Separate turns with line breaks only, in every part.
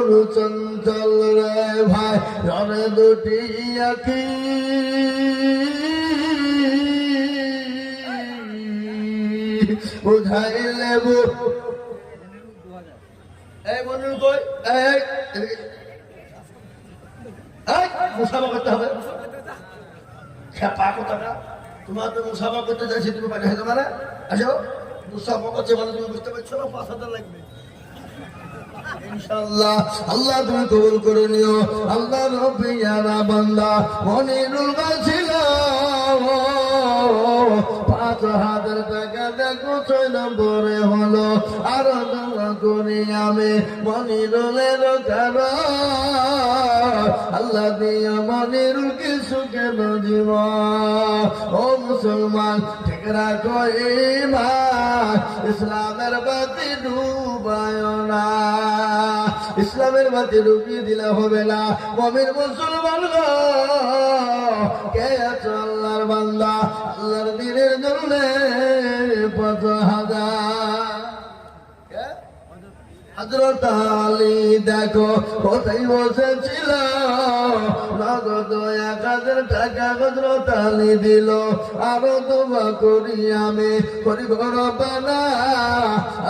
গরু চঞ্চল রে ভাই রে দুটি আখি বুঝাইলে এই মনুর কই মুসাফা করতে হবে খেপা কথাটা তোমার তো মুসাফা করতে চাইছি তুমি পাঠিয়ে হয়তো মানে আসো মুসাফা করছে মানে তুমি বুঝতে পারছো না ৫,০০০ লাগবে ইনশাআল্লাহ আল্লাহ তুমি কবুল করে নিও আল্লাহ রব্বিয়ানা বান্দা মনিরুল গাছিল ৫,০০০ টাকা দেখো ৬ নম্বরে হলো আর দোয়া করি আমি মনিরুলের কারণ আল্লাহ দিয়া মনিরুল কি সুখের জীবন ও মুসলমান ঠিক রাখো ঈমান ইসলামের বাতি ডুবায় না ইসলামের বাতি ডুবিয়ে দিলে হবে না মুমিন মুসলমান গো কে আছো আল্লাহর বান্দা আল্লাহর দ্বীনের জন্য ৫,০০০ হযরত আলী দেখো কোথায় বসেছিল নগদ ১,০০০ টাকা হযরত আলী দিল আরো দোয়া করি আমি করি রব্বানা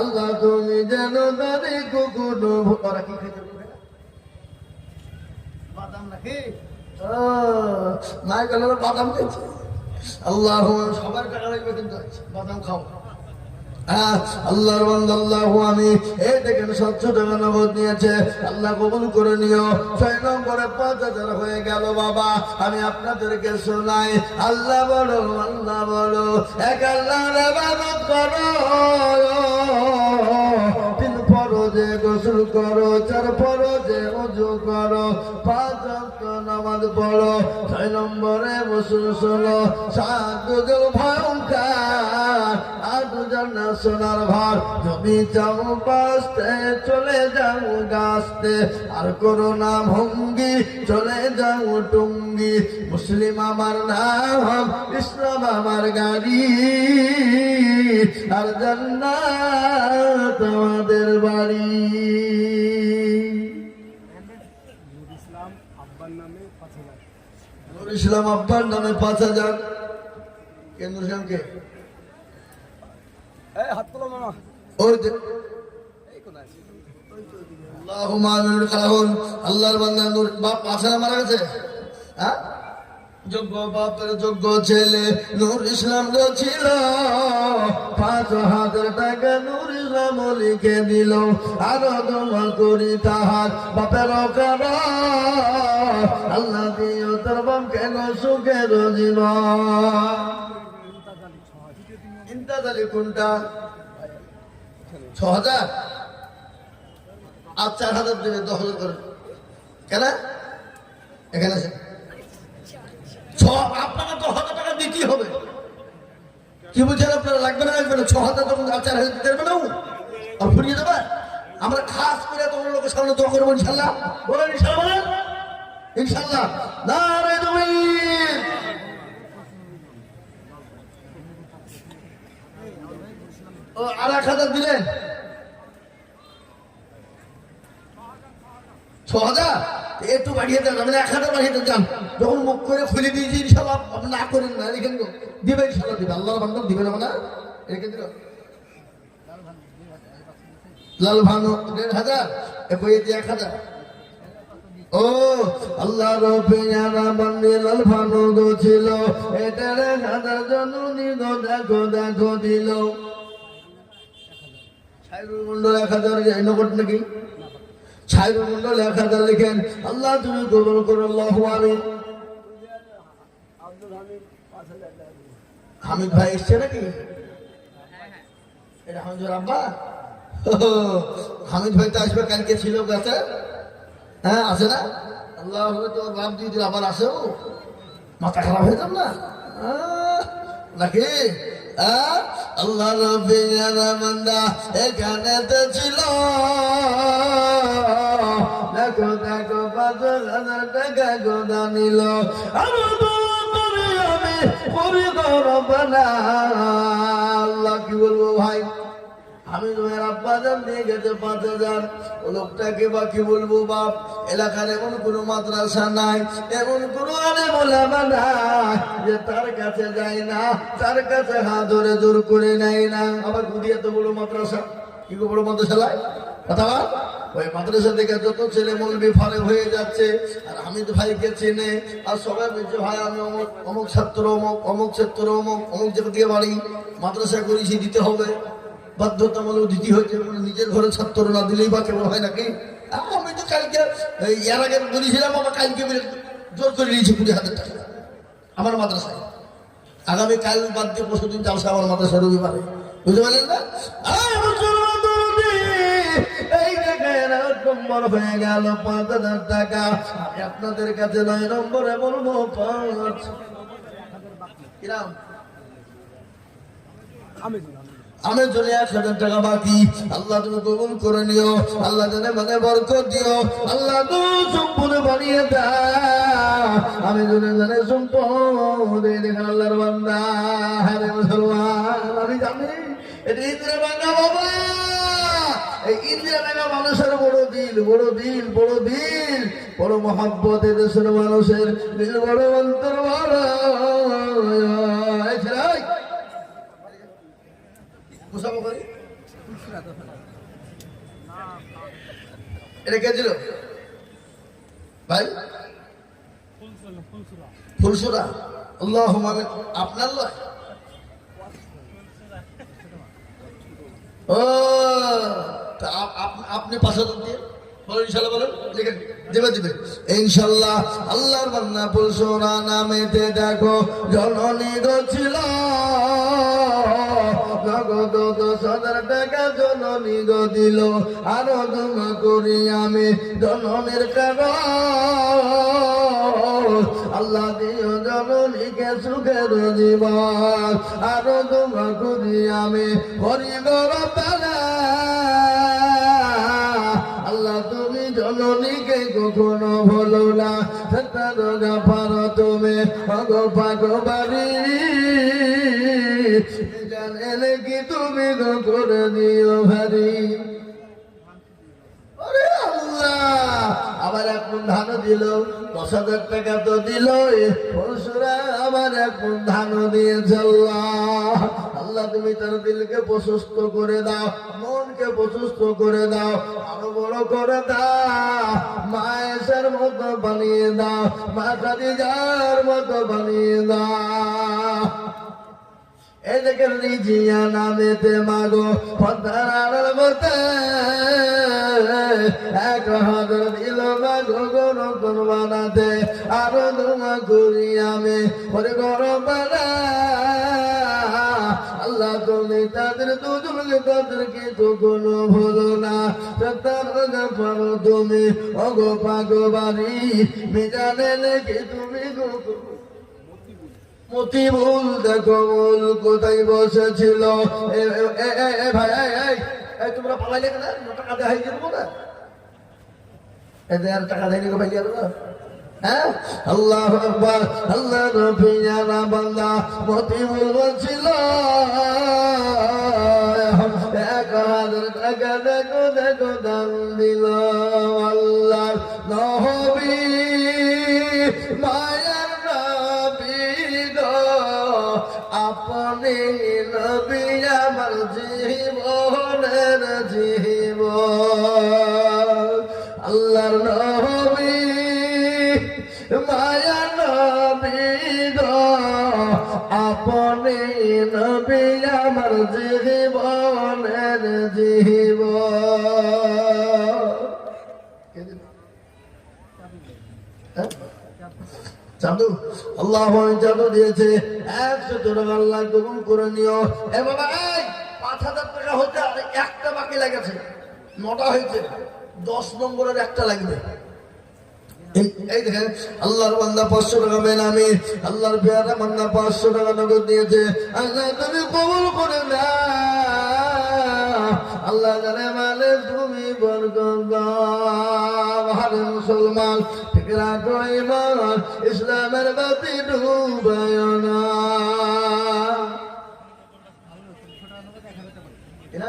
আল্লাহ তুমি যেন তাদের কুকুর ওরা কি খেতে বাদাম নাকি নাই গেল বাদাম খেয়েছে আল্লাহ সবার টাকা লাগবে কিন্তু বাদাম খাও আল্লাহর বান্দা আল্লাহু আমি এই দেখেন ৭০০ টাকা নগদ নিয়েছে আল্লাহ কবুল করে নিও ৬ নম্বরে ৫,০০০ হয়ে গেল বাবা আমি আপনাদেরকে শোনাই আল্লাহ বলো এক আল্লাহর ইবাদত করো ৩ ফরজে গোসল করো ৪ ফরজে ওযু করো ৫ ওয়াক্ত নামাজ পড়ো ৬ নম্বরে গোসল শোনো ৭ দুজল ভয়ঙ্কর ৮ দুজন সোনার ভার যদি চাও বাঁচতে চলে যাও গাছতে আর করো না ভঙ্গি চলে যাও টুঙ্গি মুসলিম আমার নাম ইসলাম আমার গাড়ি আর জান্নাত আমাদের বাড়ি নুর ইসলাম আব্বার নামে ৫,০০০ কেন্দ্র ইসলামকে হাত তোলো মামা ওই আল্লাহুম্মা আমিন কালাহুন আল্লাহর বান্দা নূর বাপ পাশে মারা গেছে হ্যাঁ যোগ্য বাপের যোগ্য ছেলে নূর ইসলাম ছিল ৫,০০০ টাকা নূর ইসলাম লিখে দিল আরো দোয়া করি তাহার বাপের কারণ আল্লাহ দিও তোর বাপ কেন সুখের জীবন ইন্তাজালি কোনটা ৬,০০০ আর ৪,০০০ দেবে ১০,০০০ করে কেন এখানে আপনাকে ১০,০০০ টাকা দিতেই হবে কি বলছেন আপনারা লাগবে না ৬,০০০ তখন ৪,০০০ দিতে পারবে না আর ফুরিয়ে যাবে আমরা খাস করে তোমার লোকের সামনে দোয়া করবো ইনশাল্লাহ বলেন ইনশাল্লাহ ইনশাল্লাহ নারে তাকবীর ও আর ১,০০০ দিলেন ৬,০০০ একটু বাড়িয়ে দেন মানে ১,০০০ বাড়িয়ে দেন যান যখন মুখ করে খুলে দিয়েছি ইনশাল্লাহ আপনি না করেন না এখানে দিবে ইনশাল্লাহ দিবে আল্লাহর বান্দা দিবে না মানে রেখে দিল লাল ভানু ১,৫০০ একইতে ১,০০০ ও আল্লাহ রবিয়ানা বান্দি লাল ভানু গো ছিল এটা ১,০০০ জননী গো দেখো দেখো দিল ছাইরুল মন্ডল ১,০০০ নগদ নাকি ছাইরুল মন্ডল ১,০০০ লিখেন আল্লাহ তুমি কবুল করো আল্লাহু আমিন হামিদ ভাই এসছে নাকি এটা হামিদুর আব্বা হামিদ ভাই তো আসবে কালকে ছিল গাছে হ্যাঁ আসে না আল্লাহ তোর বাপ দিয়ে দিল আবার আসেও মাথা খারাপ হয়ে যাব না নাকি আল্লাহ রবিয়ানা বান্দা এখানে তো ছিল দেখো দেখো ৫,০০০ টাকা গোদা নিল আমি করি রব্বানা আল্লাহ কি বলবো ভাই আমি তোমার আব্বা জান দিয়ে গেছে 5,000। ও লোকটাকে বাকি বলবো বাপ, এলাকার এমন কোনো মাদ্রাসা নাই, এমন কোনো আলেম ওলামা নাই যে তার কাছে যায় না, তার কাছে হাত ধরে জোর করে নেয় না। আবার গুদিয়া তো বড় মাদ্রাসা, কি বড় মাদ্রাসা লাই কথা বল। ওই মাদ্রাসা থেকে যত ছেলে মৌলবি ফারে হয়ে যাচ্ছে, আর হামিদ ভাইকে চেনে, আর সবাই বলছে ভাই আমি অমুক অমুক ছাত্র, অমুক অমুক ছাত্র, অমুক অমুক জায়গা থেকে বাড়ি, মাদ্রাসা করেছি দিতে হবে, বাধ্যতামূলক দিতে হয়েছে। মানে নিজের ঘরে ছাত্র না দিলেই বা কেমন হয় নাকি? আমি তো কালকে এর আগে বলেছিলাম, আমার কালকে জোর করে নিয়েছি 20,000 টাকা আমার মাদ্রাসায়। আগামী কাল বাদ দিয়ে পরশু দিন যাবো আমার মাদ্রাসা রবিবারে, বুঝতে পারলেন না? এই জায়গায় নম্বর হয়ে গেল 5,000 টাকা। আমি আপনাদের কাছে 9 নম্বরে বলবো 5 কিরাম আমের জন্য 1,000 টাকা বাকি। আল্লাহ তুমি কবুল করে নিও, আল্লাহ জানে মানে বরকত দিও, আল্লাহ তো সম্পূর্ণ বানিয়ে দাও। আমি জানে সম্পদ দেখেন আল্লাহর বান্দা। হ্যাঁ মুসলমান, আমি জানি এটা ইন্দিরা বাংলা বাবা, এই ইন্দিরা বাংলা মানুষের বড় দিল, বড় দিল, বড় দিল, বড় মহাব্বত। দেশের মানুষের দিল বড়, অন্তর বড়। এটা কে ছিল ভাই? ফুলসুরা। আল্লাহ আপনার লয়? ও আপনি পাশে দিয়ে ইনশাল্লাহ বলেন, দেবে দেবে ইনশাল্লাহ। আল্লাহর বান্দা ফুলসুরা নামেতে দেখো জননী গো ছিল, নগদ 10,000 টাকা জননী গো দিল। আরো দোয়া করি আমি জননীর কাগজ, আল্লাহ দিও জননীকে সুখের জীবন। আরো দোয়া করি আমি হরিগর পালা, আল্লাহ তুমি জননীকে কখনো ভুলো না। সত্তর গাফার তুমি ভগবারি, জানেন কি তুমি গো করে দিও ভারি। আবার এক মন ধান দিল, 10,000 টাকা তো দিল। পরশুরা আবার এক মন ধান দিয়েছে। আল্লাহ আল্লাহ তুমি তার দিলকে প্রশস্ত করে দাও, মনকে প্রশস্ত করে দাও, আরো বড় করে দাও, মায়ের মতো বানিয়ে দাও, মা খাদিজার মতো বানিয়ে দাও। এদিকে রিজিয়া নামেতে মাগো পদ্মার মতে 1,000 দিল মাগো গরম বানাতে। আরো দোয়া করি আমি ওরে গরম বানা, আল্লাহ তুমি তাদের দুজনকে তাদেরকে তো কোনো ভুলো না। সত্তর তুমি অগো পাগো বাড়ি, মিজানে লেগে তুমি গো মতি ভুল। দেখো ভুল কোথায় বসেছিল। ভাই তোমরা পালাইলে কেন? টাকা দেখাই দেবো না, এদের আর টাকা দেয়নি গো ভাই। হ্যাঁ আল্লাহ আকবার, আল্লাহ নবী জানা বান্দা মতি ভুল বলছিল। 1,000 টাকা দেখো দেখো দাম দিল আল্লাহ নবী, মায়ার নবী গো আপনি নবী আমার জীবনের জীবন। আল্লাহর নবী মায়া নবী গো আপনি নবী আমার জীবনের জীবন। জাদু আল্লাহ জাদু দিয়েছে 100 টাকা, আল্লাহ কবুল করে নিও। এ বাবা এই 5,000 টাকা হতে আর একটা বাকি লেগেছে, 9টা হয়েছে, 10 নম্বরের একটা লাগবে। এই দেখেন আল্লাহর বান্দা 500 টাকা বেনামি, আল্লাহর পেয়ারা বান্দা 500 টাকা নগদ দিয়েছে। আল্লাহ তুমি কবুল করে নাও, আল্লাহ জানে মানে তুমি বরকত দাও। আরে মুসলমান ঠিক রাখো ঈমান, ইসলামের বাতি ডুবায় না। এরা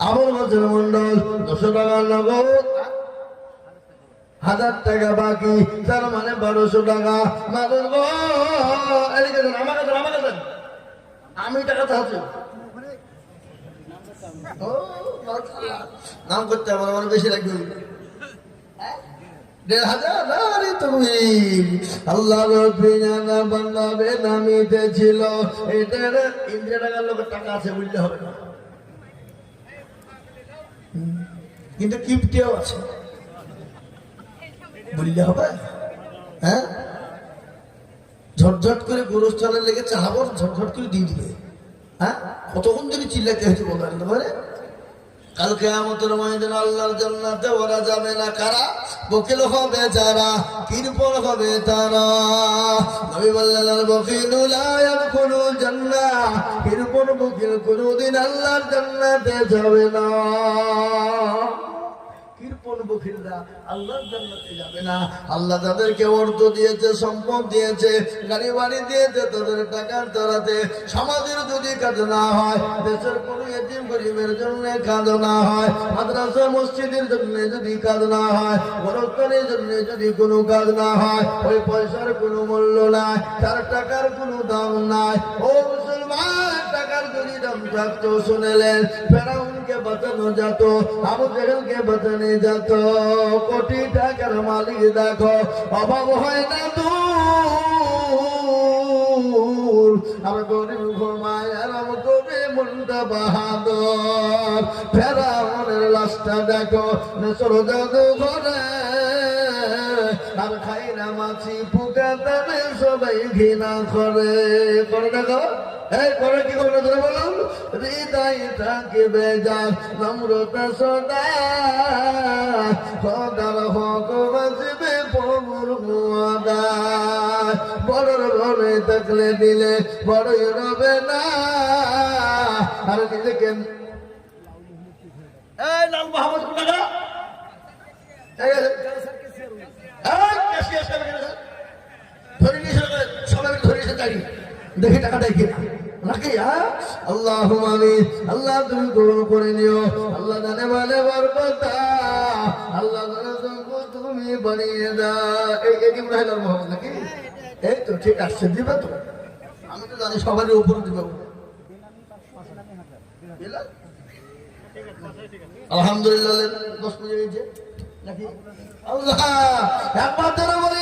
আবুল হোসেন মন্ডল 200 টাকা নগদ, 1000 টাকা বাকি, তার মানে 1200 টাকা। মাদুর গো এদিকে দেন, আমাকে দেন, আমাকে দেন, আমি টাকা চাচ্ছি। নাম করতে আমার বেশি লাগবে। 1500 তুমি আল্লাহ রবিনা বান্দা বেনামিতে ছিল। এটার ইন্ডিয়া টাকার লোকের টাকা আছে বুঝতে হবে না, কিন্তু কিপ্টেও আছে বুঝলে হবে। হ্যাঁ, ঝটঝট করে গোরস্থানের লেগে চাহাবো, ঝটঝট করে দিয়ে দিবে। হ্যাঁ, কতক্ষণ ধরে চিল্লাতে হয়েছে বলতে পারে। কাল কিয়ামতের ময়দানে আল্লাহর জান্নাতে ওরা যাবে না কারা? বকিল হবে যারা, কৃপণ হবে তারা। নবী বললেন আল বকিলু লা ইয়াদখুলুল জান্নাহ, কৃপণ বকিল কোনদিন আল্লাহর জান্নাতে যাবে না। কৃপণ বকিলরা আল্লাহর জান্নাতে যাবে না। আল্লাহ যাদেরকে অর্থ দিয়েছে, সম্পদ দিয়েছে, গাড়ি বাড়ি দিয়েছে, তাদের টাকার দ্বারাতে সমাজের যদি কাজ না হয়, দেশের কোনো এতিম গরিবের জন্য কাজ না হয়, মাদ্রাসা মসজিদের জন্য যদি কাজ না হয়, গোরস্থানের জন্য যদি কোনো কাজ না হয়, ওই পয়সার কোনো মূল্য নাই, তার টাকার কোনো দাম নাই। ও মুসলমান, টাকার যদি দাম থাকতো শুনেলেন ফেরাউনকে বাঁচানো যেত, আবু জেহেলকে বাঁচানো যেত। কোটি টাকার মালিক দেখো, অভাব হয় না দূর। আমার গরিব ঘুমায় আর আমার কবি মনটা বাহাদুর। ফেরাউনের লাশটা দেখো নেশর জাদু ঘরে, আর খাই না মাছি পোকা, তাদের সবাই ঘৃণা করে। করে দেখো এই করে কি করে ধরে বলুন, হৃদয় থাকে বেজার নম্রতা সদা, খোদার হক বাঁচবে প্রভুর মুয়াদা। বড়র ঘরে থাকলে দিলে বড়ই রবে না। আর নিজেকে এই লাল মোহাম্মদ কোথাকা ধরে নিয়েছে, সবাই ধরে নিয়েছে দাঁড়িয়ে দেখি টাকা দেয় কিনা নাকি। আল্লাহ আমিন। আল্লাহ তুমি গ্রহণ করে নিও। আল্লাহ জানে মানে বরকতা, আল্লাহ জানে তুমি বানিয়ে দাও। এই ইব্রাহিম আর মোহাম্মদ নাকি? এই তো ঠিক আসছে, দিবে তো? আমি তো জানি সবারই উপরে দিবে। আলহামদুলিল্লাহ 10 মিনিট হয়েছে নাকি? আল্লাহ একবার ধরে বলি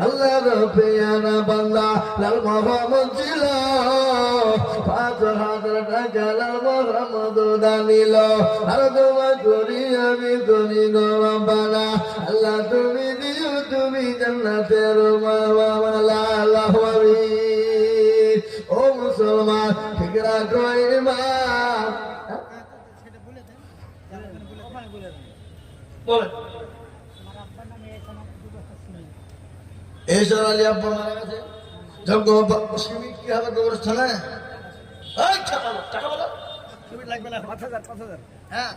আল্লাহ রবিয়ানা বান্দা লাল মোহাম্মদ ছিল, 5000 টাকা লাল মোহাম্মদ দানিল। আর তোমার করি আমি করি গবানা, আল্লাহ তুমি দিও তুমি জান্নাতের মাওলা। আল্লাহু আমিন। ও মুসলমান ঠিক রাখো ঈমান। বলেন এসর আলী আব্বা মারা গেছে, যজ্ঞ সিমিট কি হবে গোরস্থানে? টাকা বলো, সিমিট লাগবে না। 5000। হ্যাঁ,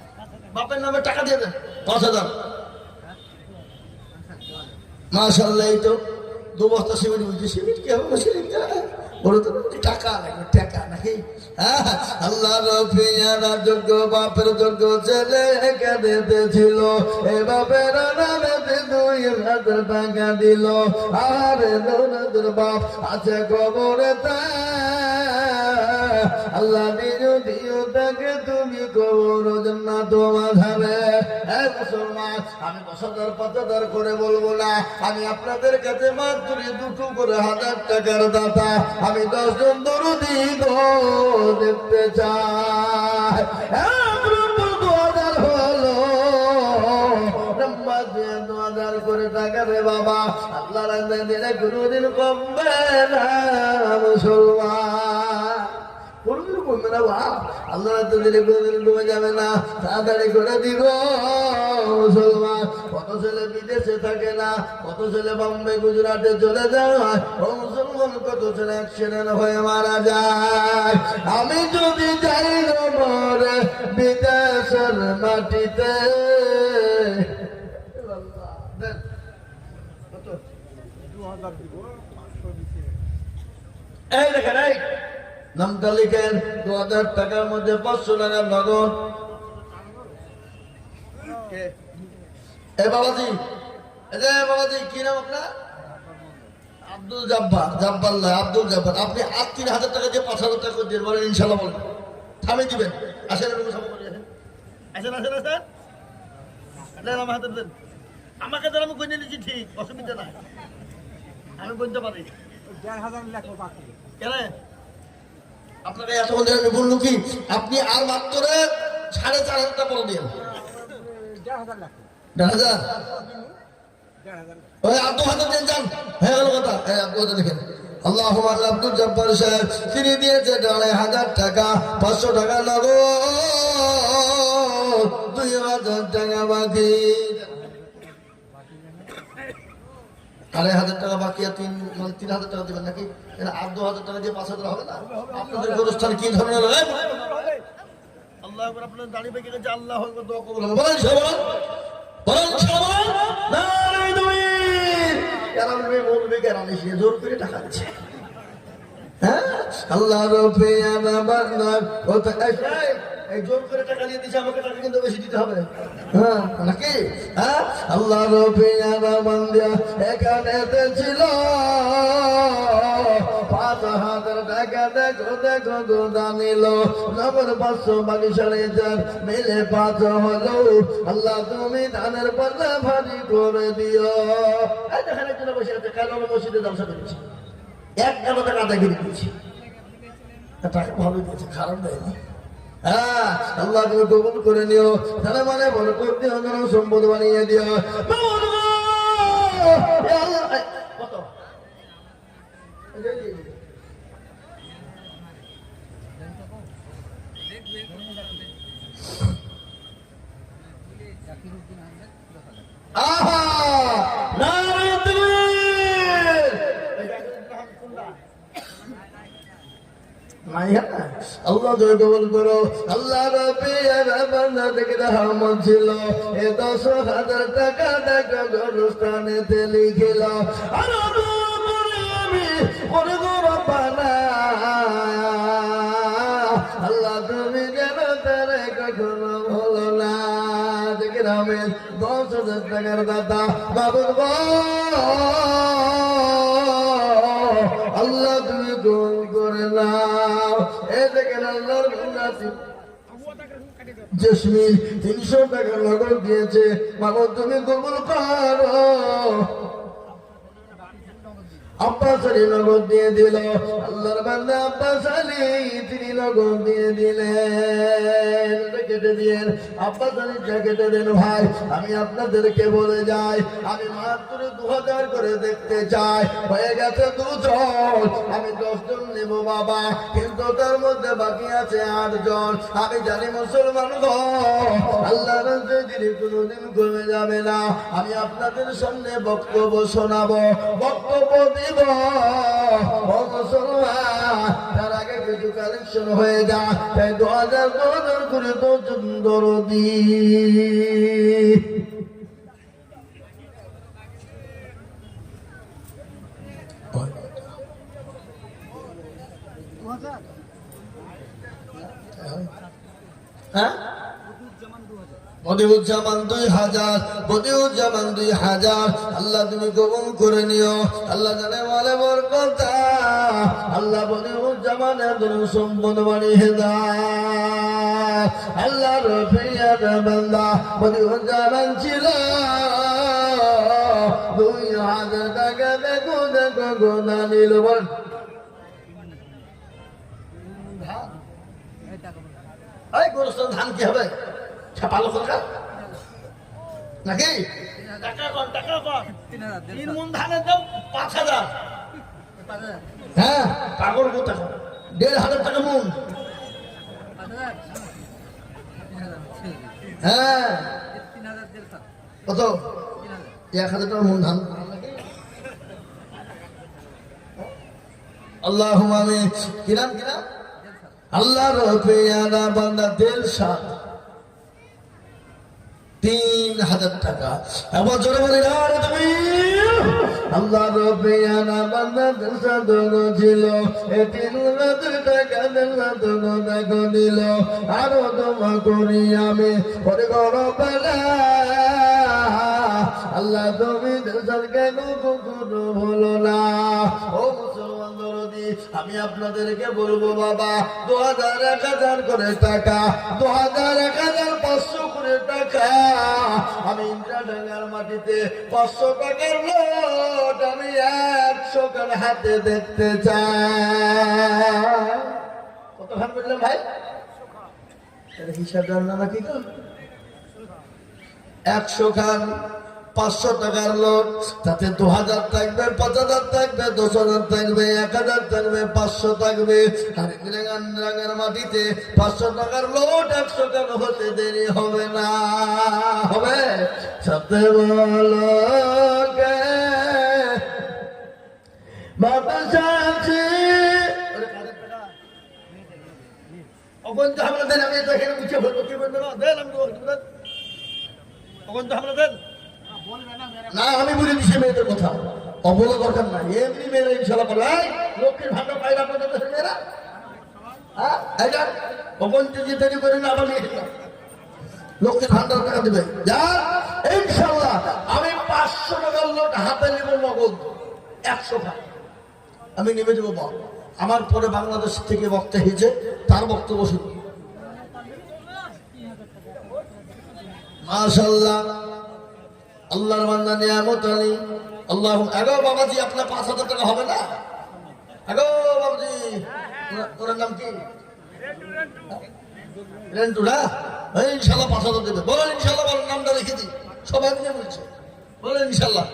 বাপের নামে টাকা দিয়ে দেন 5000। মাশাআল্লাহ, এই তো 2 বস্তা সিমিট বলছি। সিমিট কি হবে? সিমিট বলো তো, টাকা লাগবে, টাকা নাকি? আল্লাহ রফিয়ারা যোগ্য বাপের যোগ্য ছেলে কেঁদেতে ছিল, এ বাপের নামেতে 2000 টাকা দিল। আরে দৌলতের বাপ আছে কবরেতে, আল্লাহ দিও দিও তাকে তুমি কবর জান্নাত মাঝাবে। হে মুসলমান, আমি 10,000 5000 করে বলবো না, আমি আপনাদের কাছে মাত্র 2 করে 1000 টাকার দাতা। আমি 10 জন দরুদি গো দেখতে চাই। 2000 হলো, 2000 করে টাকা রে বাবা, আল্লাহ রাস্তায় দিলে কোনোদিন কমবে না মুসলমান, কোনোদিন কমবে না বাপ। আল্লাহ রাস্তায় দিলে কোনোদিন কমে যাবে না, তাড়াতাড়ি করে দিব মুসলমান। কত ছেলে বিদেশে থাকে না, কত ছেলে বম্বে গুজরাটে চলে যায়, ও মুসলমান কত ছেলে অ্যাক্সিডেন্ট হয়ে মারা যায়। আমি যদি যাই মরে বিদেশের মাটিতে, এই দেখেন এই নামটা লিখেন। 2000 টাকার মধ্যে 500 টাকার নগদ। বাবাজি, বাবাজি কি নাম আপনার? আব্দুল জব্বার। জব্বাল্লাহ, আব্দুল জব্বার। আপনি আর 3000 টাকা দিয়ে 5000 টাকা দিয়ে বলেন ইনশাল্লাহ বলেন, থামিয়ে দিবেন। আসেন আসেন আসেন আসেন, আমার হাতে দেন। আমাকে দেন, আমি গণে নিচ্ছি, ঠিক অসুবিধা নাই, আমি বলতে পারি। কেন আপনাকে এত বলতে আমি বললো কি, আপনি আর মাত্র 4500 টাকা পরে দিন। 1,500 ওই আব্দুল হাজার দেন যান, হয়ে গেল কথা। হ্যাঁ আব্দুল দেখেন, আল্লাহুম্মা আব্দুল জব্বার সাহেব তিনি দিয়েছে 2,500 টাকা, 500 টাকা নগদ, 2,000 টাকা বাকি। 2,500 টাকা বাকি, আর 3,000 টাকা দেবেন নাকি? আর 2,000 টাকা দিয়ে 5,000 হবে না? আপনাদের গোরস্থান কি ধরনের? আল্লাহ আপনার দাঁড়িয়ে পেকে গেছে, আল্লাহ দোয়া কবুল হবে। বলেন সবাই, বলেন সবাই, নারায়ে তাকবীর। কারণ আমি বলবি কেন সে জোর করে টাকা দিচ্ছে। হ্যাঁ, আল্লাহ রব্বে আনাবান্নার কথা এই জোর করে টাকা দিয়ে দিচ্ছে, আমাকে টাকা কিন্তু বেশি দিতে হবে। হ্যাঁ নাকি? হ্যাঁ, আল্লাহ রব্বে আনাবান্দিয়া এখানে ছিল 5,000 টাকা। দেখো দেখো গোদা নিল নগদ 500 বাকি 4,500 মিলে 5 হলো। আল্লাহ তুমি ধানের পাল্লা ভারী করে দিও। এই দেখেন একজন বসে আছে, কাল আমরা মসজিদে জলসা করেছি, 1 টাকা আদায় করে দিয়েছি। টাকা ভালো দিয়েছে, খারাপ দেয়নি। হ্যাঁ, আল্লাহ তুমি কবুল করে নিও। তাহলে মানে বড় করতে হবে, সম্পদ বানিয়ে দিও। কত আহা নারায়ে তাকবীর। আল্লাহ কবুল করো। আল্লাহ রাব্বি বান্দা থেকে রহমত ছিল, এ 10,000 টাকা টাকা গোরস্থানেতে লিখিল। আর আমি করে গো রব্বানা, আল্লাহ তুমি যেন তারে কখনো ভুলো না। দেখে রহমেন 10,000 টাকার দাতা বাবুর গো, আল্লাহ তুমি গোল করে নাও। এ দেখেন আল্লাহর গুনাতি জসমিন 300 টাকা নগদ দিয়েছে, বাবা তুমি কবুল করো। আব্বাস আলী নগদ দিয়ে দিল, আল্লাহর বান্দা আব্বাস আলী তিনি নগদ দিয়ে দিলেন। কেটে দিন আব্বাস আলী, কেটে দেন ভাই। আমি আপনাদেরকে বলে যাই, আমি মাত্র 2,000 করে দেখতে চাই, হয়ে গেছে 2 জন। আমি 10 জন নেব বাবা, কিন্তু তার মধ্যে বাকি আছে 8 জন। আমি জানি মুসলমান গো, আল্লাহর দিনে কোনোদিন কমে যাবে না। আমি আপনাদের সামনে বক্তব্য শোনাবো, বক্তব্য দিব। মুসলমান তার আগে কিছু কালেকশন হয়ে যায়, তাই 2,000 করে 10 জন দরদি। হ্যাঁ, বদিউজ্জামান 2,000, বদিউজ্জামান 2,000। আল্লাহ তুমি কবুল করে নিও। আল্লাহ জানে বলে বরকত, আল্লাহ বদিউজ্জামানের জন্য সম্পদ বাড়িয়ে দাও। আল্লাহ রফিয়ার বান্দা বদিউজ্জামান ছিল 2,000 টাকা। দেখো দেখো গোনা নিল। বল এই গোরস্থান ধান কি হবে? ছাপালো সরকার নাকি? টাকা কর, টাকা কর। 3 মণ ধানের দাম 5,000। হ্যাঁ, পাগল কত? 1,500 টাকা মণ। হ্যাঁ, কত? 1,000 টাকা মণ ধান। আল্লাহুম্মা আমিন। কিরাম কিরাম আল্লাহ রফিয়ানা বান্দা দিলশাদ 3,000 টাকা। এবার জোরে বলি নারায়ে তাকবীর। আল্লাহ রবিয়ানা বান্দাদের সাধন ছিল এটি টাকা দেখো দিল আরো তোমা করি আমি পরে গরবেলা আল্লাহ তুমি দেশার কেন কখনো হলো না। ও মুসলমান দরদি আমি আপনাদেরকে বলবো বাবা 2000 1000 করে টাকা 2000 1500 করে টাকা আমি ইন্দ্রা ডাঙ্গার মাটিতে 500 টাকার নোট আমি 100 কার হাতে দেখতে চাই। কত খান বললেন ভাই? হিসাব জানা নাকি তো 100 খান 500 টাকার নোট তাতে 2000 থাকবে 5000 থাকবে 10000 থাকবে 1000 থাকবে 500 থাকবে আর ইন্দ্রাঙ্গার মাটিতে 500 টাকার নোট 100 টাকা হতে দেরি হবে না। হবে সাথে বলো কে বাবা সাথে অগন্ত হামলা দেন আমি এটা এখানে মুছে বলবো কি বলবো না দেন আমি অগন্ত হামলা দেন না আমি বলে দিচ্ছি মেয়েদের কথা অবলা দরকার নাই এমনি মেয়েরা ইনশাল্লাহ বলে লক্ষ্মীর ভান্ডার পাইলে আপনাদের দেশের মেয়েরা হ্যাঁ এটা অগন্ত যে দেরি করে না আবার নিয়ে লক্ষ্মীর ভান্ডার টাকা দেবে যা ইনশাল্লাহ আমি 500 টাকার নোট হাতে নেব নগদ 100 টাকা আমি নেমে দেবো বাবা আমার পরে বাংলাদেশ থেকে বক্তা হয়েছে তার বক্তব্য শুনুন। মাশাআল্লাহ আল্লাহর বান্দা নিয়ামত আলী আল্লাহ আগো বাবাজি আপনার 5000 টাকা হবে না? আগো বাবাজি ওর নাম কি? রেন্টু না ইনশাআল্লাহ 5000 দেবে বলেন ইনশাআল্লাহ বলেন নামটা লিখে দিই সবাই নিয়ে বলছে বলেন ইনশাআল্লাহ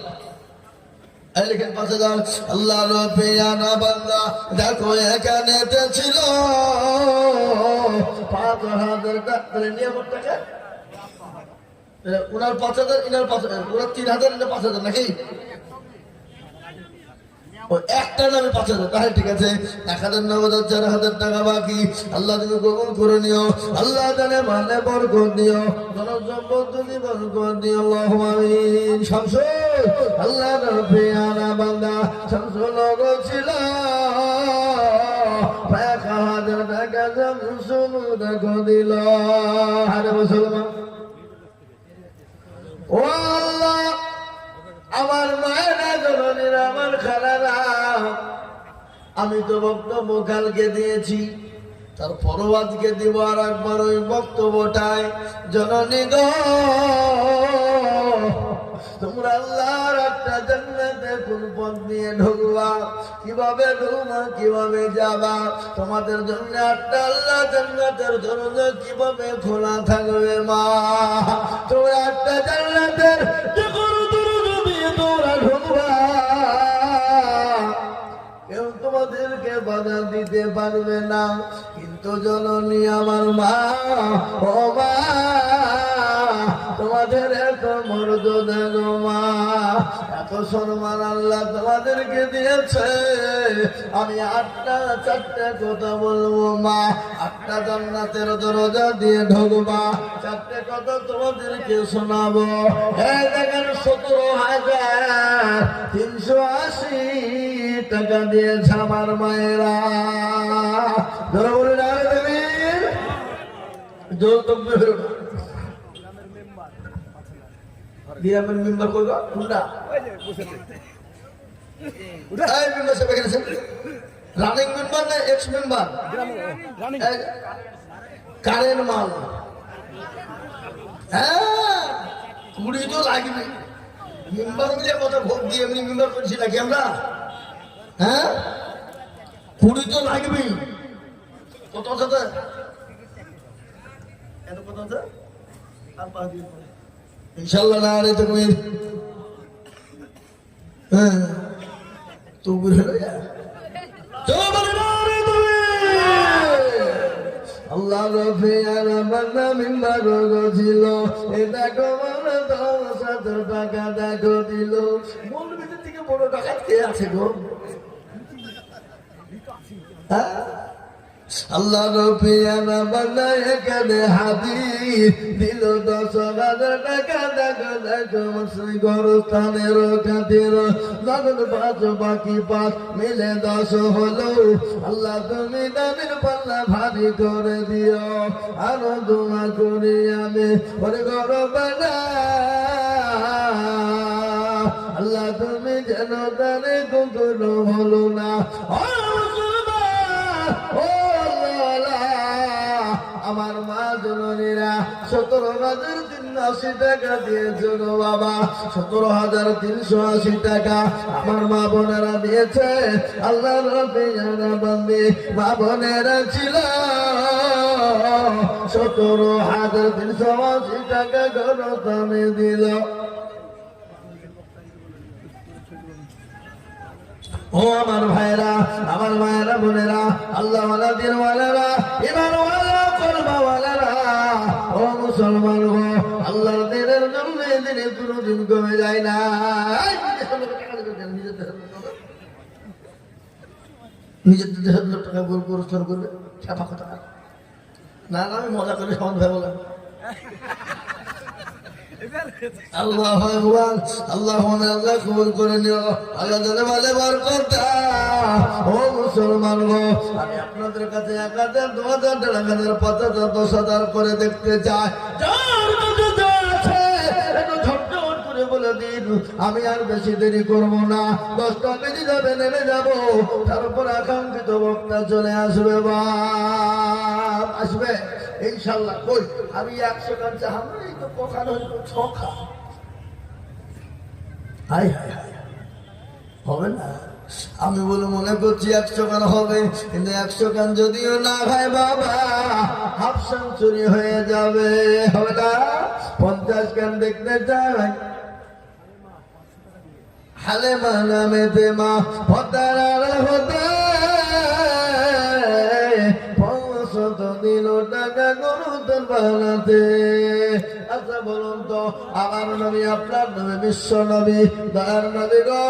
লিখেন 5000 আল্লাহর পেয়ারা বান্দা দেখো এখানে ছিল 5000 টাকা নিয়ামত টাকা উনার 5000 ইনার 5000 ওরা 3000 ইনার 5000 নাকি ও একটা নামে 5000 তাহলে ঠিক আছে 1000 4000 টাকা বাকি আল্লাহ তুমি কবুল করে নিও আল্লাহ জানে মানে বরকত দিও জনসম্পদ তুমি বরকত দিও আল্লাহুম্মা আমিন। শামসু আল্লাহর পেয়ারা বান্দা শামসু লোগো ছিল 1000 টাকা শামসু দেখো দিল আরে মুসলমান ও আল্লাহ আমার মায়েরা জননীরা আমার খালারা আমি তো বক্তব্য কালকে দিয়েছি তারপরও আজকে দিব আর একবার ওই বক্তব্যটায় জননী গো তোমরা আল্লাহর একটা জান্নাতে কোন পথ নিয়ে ঢুকবা কিভাবে ঢুকবা কিভাবে যাবা তোমাদের জন্য একটা আল্লাহ জান্নাতের দরজা কিভাবে খোলা থাকবে মা তোমরা একটা জান্নাতের তোমরা ঢুকবা কেউ তোমাদেরকে বাধা দিতে পারবে না কিন্তু জননী আমার মা ও মা তোমাদের এত মর্যাদা গো মা এত সম্মান আল্লাহ তোমাদেরকে দিয়েছে আমি 4টা কথা বলবো মা 8টা জান্নাতের দরজা দিয়ে ঢুকবা 4টে কথা তোমাদেরকে শোনাবো এই দেখেন 17,380 টাকা দিয়েছে আমার মায়েরা ধরে বলে না দেবী জোর তকবীর হলো না গ্রামের মেম্বার কইবা কোনটা এই মেম্বার সব এখানে রানিং মেম্বার না এক্স মেম্বার কারেন্ট মাল হ্যাঁ কুড়ি তো লাগবে মেম্বার মিলে কথা ভোট দিয়ে এমনি মেম্বার করছি নাকি আমরা হ্যাঁ কুড়ি তো লাগবেই কত কথা এত কথা আর 5 দিন পরে ইনশাআল্লাহ না রে তুমি হ্যাঁ তো বুঝে না চলো বলে না রে তুমি আল্লাহ রফিয়ানা বান্দা মিম্বার গছিল এটা কমন 10,000 টাকা দেখো দিল মৌলবীদের থেকে বড় টাকা কে আছে গো হ্যাঁ আল্লাহ রবিয়ানা বানায় এখানে হাদিস দিল 10,000 টাকা। দেখো দেখো মুসলিম গরস্থানের খাতির নগদ 5 বাকি 5 মিলে 10 হলো। আল্লাহ তুমি দানের পাল্লা ভারী করে দিও। আরো দোয়া করি আমি ওরে গরবানা, আল্লাহ তুমি যেন তারে কখনো হলো না। আমার মা জননীরা 17,380 টাকা দিয়েছিল বাবা, 17,380 টাকা আমার মা বোনেরা দিয়েছে। আল্লাহ রবিয়ানা বান্দি মা বোনেরা ছিল 17,380 টাকা গণতানে দিল। ও আমার ভাইরা, আমার মায়েরা বোনেরা, আল্লাহ ওয়ালা দিন ওয়ালারা, ইমান ওয়ালা কলবা ওয়ালারা, ও মুসলমান গো, আল্লাহর দিনের জন্য দিনে কোনোদিন কমে যায় না। নিজের দেশের টাকা গোল পুরস্কার করবে ছাপা কথা না, আমি মজা করে সমান ভাই বললাম। আল্লাহ ভগবান, আল্লাহ আল্লাহ কবুল করে নিও। আল্লাহ জানে বলে বরকত। ও মুসলমান গো, আমি আপনাদের কাছে 1,000, 2,000, 1,500, 5,000, 10,000 করে দেখতে চাই। বলে দিন, আমি আর বেশি দেরি করবো না। 10টা বেজে যাবে, নেমে যাবো, তারপর আকাঙ্ক্ষিত বক্তা চলে আসবে। বাপ আসবে ইনশাল্লাহ। কই আমি 100 গান চাহাম, এই তো পখান হইল ছখা। হাই হাই হাই, হবে না? আমি বলে মনে করছি 100 গান হবে, কিন্তু 100 গান যদিও না হয় বাবা, হাফ সেঞ্চুরি হয়ে যাবে। হবে না? 50 গান দেখতে চাই। হালেমা নামেতে মা হতার হতে 500 দিল টাকা গরুতর বানাতে। আচ্ছা বলুন তো, আমার নবী, আপনার নবী, বিশ্ব নবী, দয়ার নবী গো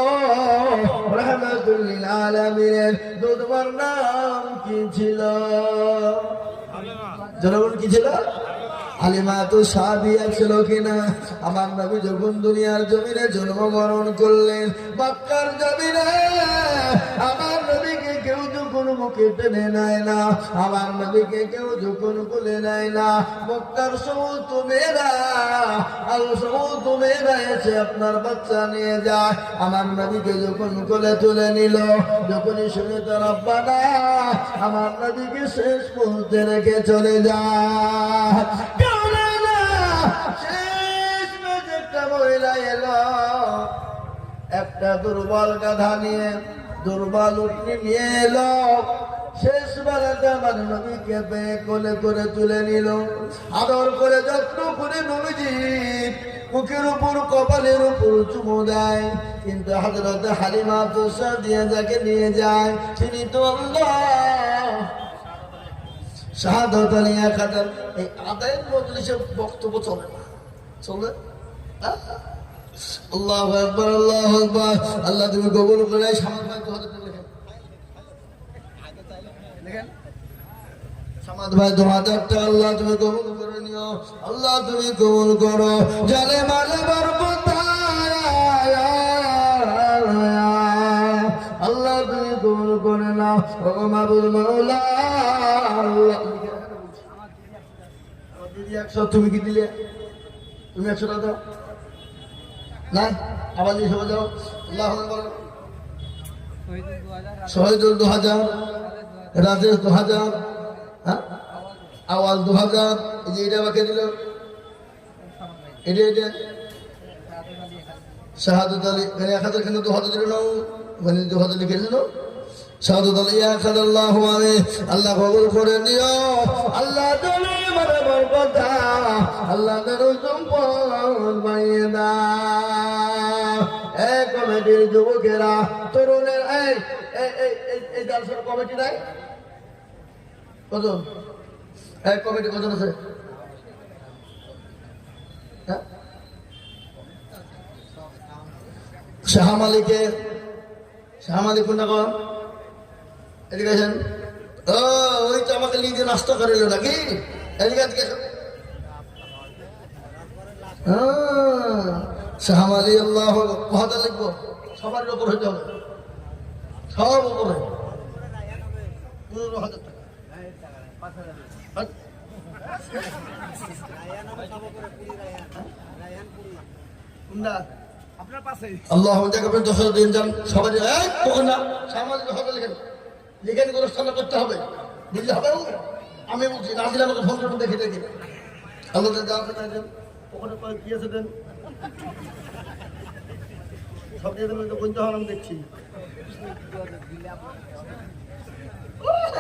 রাহমাতুল লিল আলামিনের দুধবার নাম কি ছিল? জনগণ কি ছিল? হালিমা তো সাদিয়া ছিল কিনা? আমার নবী যখন দুনিয়ার জমিনে জন্মগ্রহণ করলেন, মক্কার জমিনে আমার নবীকে কেউ যখন মুখে টেনে নেয় না, আমার নবীকে কেউ যখন কোলে নেয় না, মক্কার সমস্ত মেয়েরা আর সমস্ত মেয়েরা এসে আপনার বাচ্চা নিয়ে যায়। আমার নবীকে যখন কোলে তুলে নিল, যখনই শুনে তার আব্বারা আমার নবীকে শেষ মুহূর্তে রেখে চলে যায়। একটা দুর্বল গাধা নিয়ে, দুর্বল উটনি নিয়ে এলো। শেষ বেলাতে আমার নবীকে পেয়ে কোলে করে তুলে নিল, আদর করে যত্ন করে নবীজি মুখের উপর কপালের উপর চুমু দেয়। কিন্তু হযরত হালিমা তো সাদিয়া যাকে নিয়ে যায়, তিনি তো আল্লাহ শাহাদাত আলিয়া খাদার। এই আদায়ের মজলিসে বক্তব্য চলে না, চলে? আল্লাহু আকবার, আল্লাহু আকবার। আল্লাহ তুমি কবুল করে। সামাদ ভাই 2000 টাকা লেখেন, সামাদ ভাই 2000 টাকা আল্লাহ তুমি কবুল করে নিও। আল্লাহ তুমি কবুল করো। জানে মালে বরকত, আল্লাহ তুমি কবুল করে নাও। ও মাবুদ মাওলা, আল্লাহ দিদি 100, তুমি কি দিলে? তুমি 100 টাকা দাও না, আবার দিয়ে সবাই যাও। আল্লাহ শহীদুল 2000, রাজেশ 2000, হ্যাঁ আওয়াজ 2000। এই যে এটা আমাকে দিল, এটা শাহাদত আলী 1000, কেন 2000 দিল না? ওখানে 2000 লিখে দিল। শাহাদত আলী 1000 আল্লাহু আমিন। আল্লাহ কবুল করে নিও। আল্লাহ তুমি মনে বরকত, আল্লাহ দরুদ সম্পদ বানিয়ে দাও। এই কমিটির যুবকেরা, তরুণের, এই এই জালসার কমিটি নাই কজন? এই কমিটি কজন আছে? শাহ মালিকের, শাহ মালিক কোনটা কম? এদিকে আসেন। ও ওই তো আমাকে লিখে নাস্তা করে এলো নাকি এদিকে আজকে শাহাম আলী আল্লাহ কথা লিখবো সবার উপর হইতে হবে সব উপরে 15,000 টাকা আল্লাহ আপনি 10,000 দিন যান সবাই তখন না সামাজিক হবে লিখেন লিখেন অনুষ্ঠান করতে হবে বুঝলে হবে আমি বলছি না দিলে আমাকে ফোন করুন দেখে দেখে আল্লাহ যা দেন ওখানে কি আছে দেন সব দিয়ে দেবেন তো কোনটা হলাম দেখছি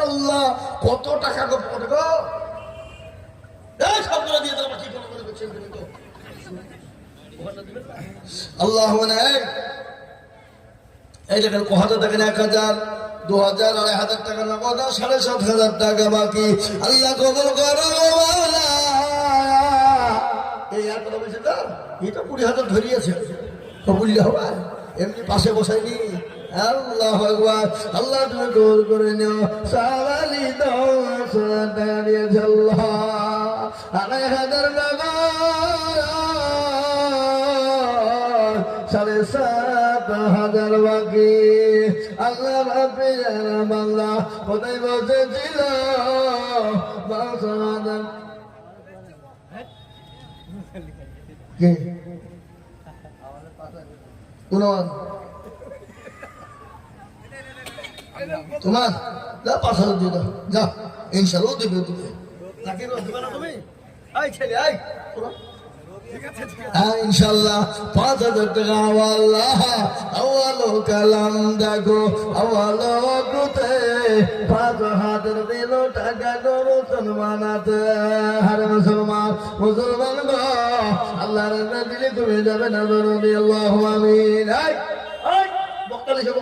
আল্লাহ কত টাকা পড়ে গো এই সবগুলো দিয়ে দেবো কি করে করে দেখছেন তো আল্লাহ এই দেখেন কথা দেখেন 1,000 2,000 2,500 টাকা নগদ 7,500 টাকা বাকি আল্লাহ কবুল করো এই আর কথা বলছে তো এই তো 20,000 ধরিয়েছে কবুল হবে এমনি পাশে বসাইনি আল্লাহ আকবার আল্লাহ তুমি কবুল করে নিও সালালি দাও টাকা দিয়েছে আল্লাহ 2,500 টাকা 7,500 বাকি আল্লাহ রাব্বি বাংলা কোথায় বসেছিল তোমার যা 5,000 দিয়ে দাও যা ইনশাআল্লাহ দেবে তুমি নাকি দেবে না তুমি আই ছেলে আই ইনশাল্লাহ 5,000 টাকা আওয়ালো কালাম দেখো আওয়ালো কুতে 5,000 দিল টাকা গো মুসলমানাতে হারে মুসলমান গো আল্লাহর দিলে তুমি যাবে না বলি আল্লাহু আমিন বক্তা লিখো